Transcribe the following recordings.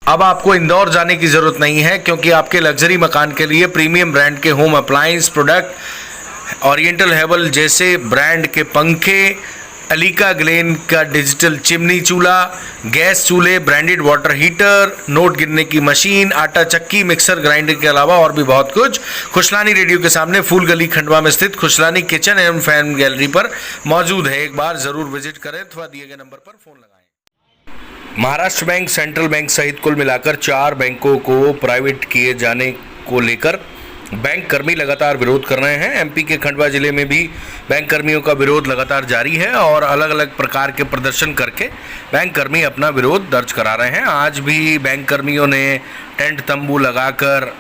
अब आपको इंदौर जाने की जरूरत नहीं है, क्योंकि आपके लग्जरी मकान के लिए प्रीमियम ब्रांड के होम अप्लायंस प्रोडक्ट, ओरिएंटल हेबल जैसे ब्रांड के पंखे, अलीका ग्लेन का डिजिटल चिमनी चूल्हा, गैस चूल्हे, ब्रांडेड वाटर हीटर, नोट गिनने की मशीन, आटा चक्की, मिक्सर ग्राइंडर के अलावा और भी बहुत कुछ खुशलानी रेडियो के सामने फूल गली खंडवा में स्थित खुशलानी किचन एवं फैन गैलरी पर मौजूद है। एक बार जरूर विजिट करें अथवा दिए गए नंबर पर फोन लगाएं। महाराष्ट्र बैंक, सेंट्रल बैंक सहित कुल मिलाकर 4 बैंकों को प्राइवेट किए जाने को लेकर बैंक कर्मी लगातार विरोध कर रहे हैं। एमपी के खंडवा जिले में भी बैंक कर्मियों का विरोध लगातार जारी है और अलग अलग प्रकार के प्रदर्शन करके बैंक कर्मी अपना विरोध दर्ज करा रहे हैं। आज भी बैंक कर्मियों ने टेंट तंबू लगाकर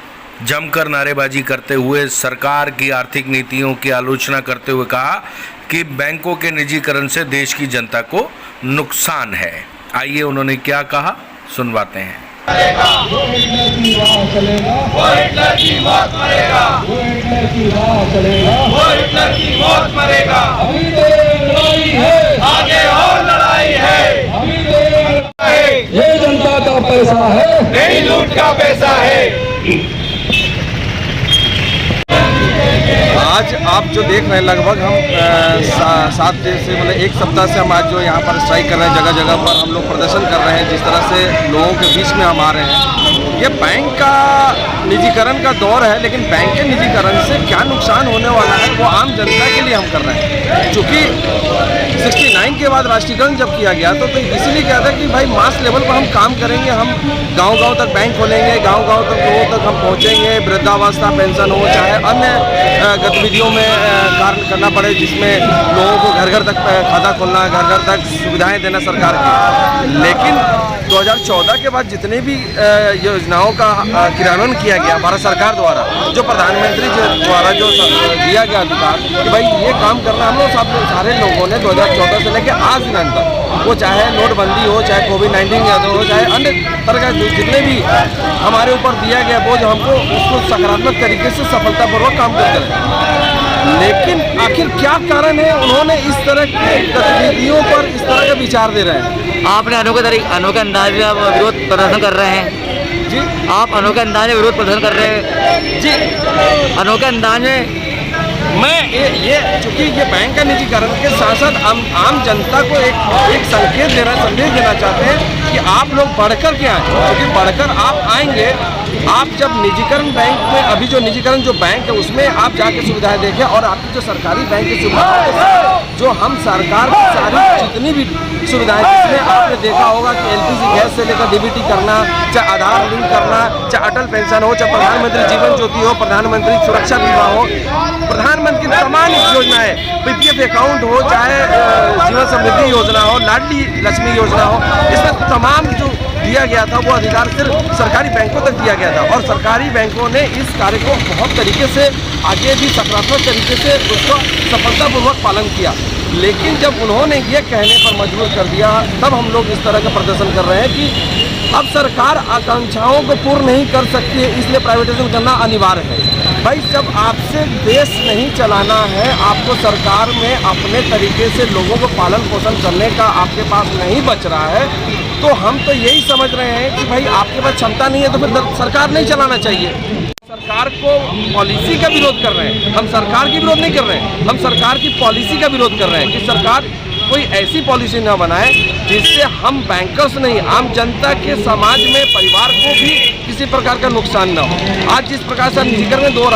जमकर नारेबाजी करते हुए सरकार की आर्थिक नीतियों की आलोचना करते हुए कहा कि बैंकों के निजीकरण से देश की जनता को नुकसान है। आइए उन्होंने क्या कहा, सुनवाते हैं। वो हिटलर की राह चलेगा, वो हिटलर की मौत मरेगा, वो हिटलर की राह चलेगा, वो हिटलर की मौत मरेगा। अभी तो लड़ाई है, आगे और लड़ाई है, अभी तो लड़ाई है। ये जनता का पैसा है, नहीं लूट का पैसा है। आज आप जो देख रहे हैं लगभग हम 7 दिन से मतलब 1 सप्ताह से हम आज जो यहाँ पर स्ट्राइक कर रहे हैं, जगह जगह पर हम लोग प्रदर्शन कर रहे हैं। जिस तरह से लोगों के बीच में हम आ रहे हैं, ये बैंक का निजीकरण का दौर है, लेकिन बैंक के निजीकरण से क्या नुकसान होने वाला है वो आम जनता के लिए हम कर रहे हैं। चूँकि 69 के बाद राष्ट्रीयकरण जब किया गया तो इसीलिए क्या था कि भाई मास लेवल पर हम काम करेंगे, हम गाँव-गाँव तक बैंक खोलेंगे, गाँव-गाँव तक लोगों तक हम पहुँचेंगे, वृद्धावस्था पेंशन हो चाहे अन्य गतिविधियों में कार्य करना पड़े, जिसमें लोगों को घर घर तक खाता खोलना, घर घर तक सुविधाएं देना सरकार की। लेकिन 2014 के बाद जितने भी योजनाओं का क्रियान्वयन किया गया भारत सरकार द्वारा, जो प्रधानमंत्री द्वारा जो दिया गया अधिकार कि भाई ये काम करना, हम लोग सारे लोगों ने 2014 से लेकर आज दिन तक, वो चाहे नोटबंदी हो, चाहे कोविड-19 हो, चाहे अन्य तरह का जितने भी हमारे ऊपर दिया गया बोझ, हमको उसको सकारात्मक तरीके से सफलतापूर्वक काम करते रहे। लेकिन आखिर क्या कारण है उन्होंने इस तरह की गतिविधियों पर इस तरह का विचार दे रहे हैं? आपने अनोखे अंदाज में आप विरोध प्रदर्शन कर रहे हैं जी, आप अनोखे अंदाज में विरोध प्रदर्शन कर रहे हैं जी, अनोखे अंदाज में। मैं ये चूँकि ये बैंक का निजीकरण के साथ साथ आम जनता को एक संकेत देना, संदेश देना चाहते हैं कि आप लोग बढ़कर के आएँ, क्योंकि बढ़कर आप आएंगे। आप जब निजीकरण बैंक में, अभी जो निजीकरण जो बैंक है उसमें आप जाके सुविधाएं देखें, और आपकी जो सरकारी बैंक की सुविधाएं, जो हम सरकार की सारी जितनी भी सुविधाएं, जिसमें आपने देखा होगा कि LPG गैस से लेकर DBT करना, चाहे आधार लिंक करना, चाहे अटल पेंशन हो, चाहे प्रधानमंत्री जीवन ज्योति हो, प्रधानमंत्री सुरक्षा बीमा हो, प्रधानमंत्री तमाम योजनाएं, PPF अकाउंट हो, चाहे जीवन समृद्धि योजना हो, लाडली लक्ष्मी योजना हो, इसमें तमाम जो दिया गया था वो अधिकार सिर्फ सरकारी बैंकों तक दिया गया था। और सरकारी बैंकों ने इस कार्य को बहुत तरीके से आगे भी सकारात्मक तरीके से उसका सफलतापूर्वक पालन किया। लेकिन जब उन्होंने ये कहने पर मजबूर कर दिया, तब हम लोग इस तरह का प्रदर्शन कर रहे हैं कि अब सरकार आकांक्षाओं को पूर्ण नहीं कर सकती है, इसलिए प्राइवेटाइजेशन करना अनिवार्य है। भाई जब आपसे देश नहीं चलाना है, आपको सरकार में अपने तरीके से लोगों को पालन पोषण करने का आपके पास नहीं बच रहा है, तो हम तो यही समझ रहे हैं कि भाई आपके पास क्षमता नहीं है तो फिर सरकार नहीं चलाना चाहिए। सरकार को पॉलिसी का विरोध कर रहे हैं, हम सरकार की विरोध नहीं कर रहे हैं, हम सरकार की पॉलिसी का विरोध कर रहे हैं कि सरकार कोई ऐसी पॉलिसी न बनाए जिससे हम बैंकर्स नहीं, आम जनता के समाज में परिवार को भी किसी प्रकार का नुकसान न हो। आज जिस प्रकार से निजीकरण दौर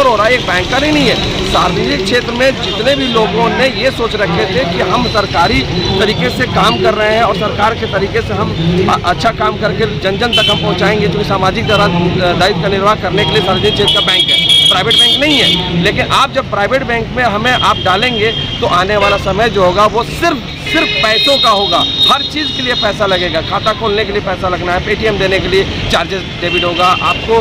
हो रहा है, एक बैंकर ही नहीं है, सार्वजनिक क्षेत्र में जितने भी लोगों ने ये सोच रखे थे कि हम सरकारी तरीके से काम कर रहे हैं और सरकार के तरीके से हम अच्छा काम करके जन जन तक हम पहुँचाएंगे, जो सामाजिक दायित्व का निर्वाह करने के लिए सार्वजनिक क्षेत्र का बैंक है, प्राइवेट बैंक नहीं है। लेकिन आप जब प्राइवेट बैंक में हमें आप डालेंगे तो आने वाला समय जो होगा वो सिर्फ पैसों का होगा। हर चीज़ के लिए पैसा लगेगा, खाता खोलने के लिए पैसा लगना है, पेटीएम देने के लिए चार्जेस डेबिट होगा, आपको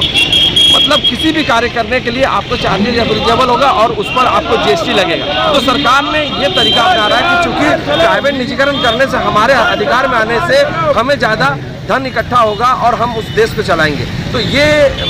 मतलब किसी भी कार्य करने के लिए आपको चार्जेस एप्लीकेबल होगा और उस पर आपको GST लगेगा। तो सरकार ने ये तरीका अपना रहा है कि चूँकि प्राइवेट निजीकरण करने से, हमारे अधिकार में आने से हमें ज़्यादा धन इकट्ठा होगा और हम उस देश को चलाएंगे। तो ये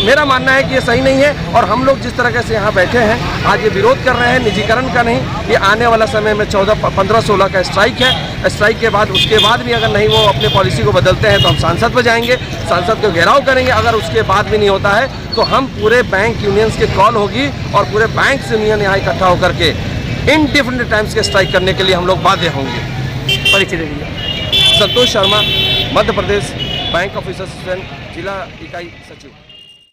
मेरा मानना है कि ये सही नहीं है। और हम लोग जिस तरह से यहाँ बैठे हैं, आज ये विरोध कर रहे हैं निजीकरण का नहीं, ये आने वाला समय में 14, 15, 16 का स्ट्राइक है। स्ट्राइक के बाद उसके बाद भी अगर नहीं वो अपने पॉलिसी को बदलते हैं तो हम सांसद पर जाएंगे, सांसद को घेराव करेंगे। अगर उसके बाद भी नहीं होता है तो हम पूरे बैंक यूनियंस के कॉल होगी और पूरे बैंक यूनियन यहाँ इकट्ठा होकर के इनडिफिनिट टाइम्स के स्ट्राइक करने के लिए हम लोग बाध्य होंगे। परिचय दे दीजिए। संतोष शर्मा, मध्य प्रदेश बैंक ऑफिसर्स जिला इकाई सचिव।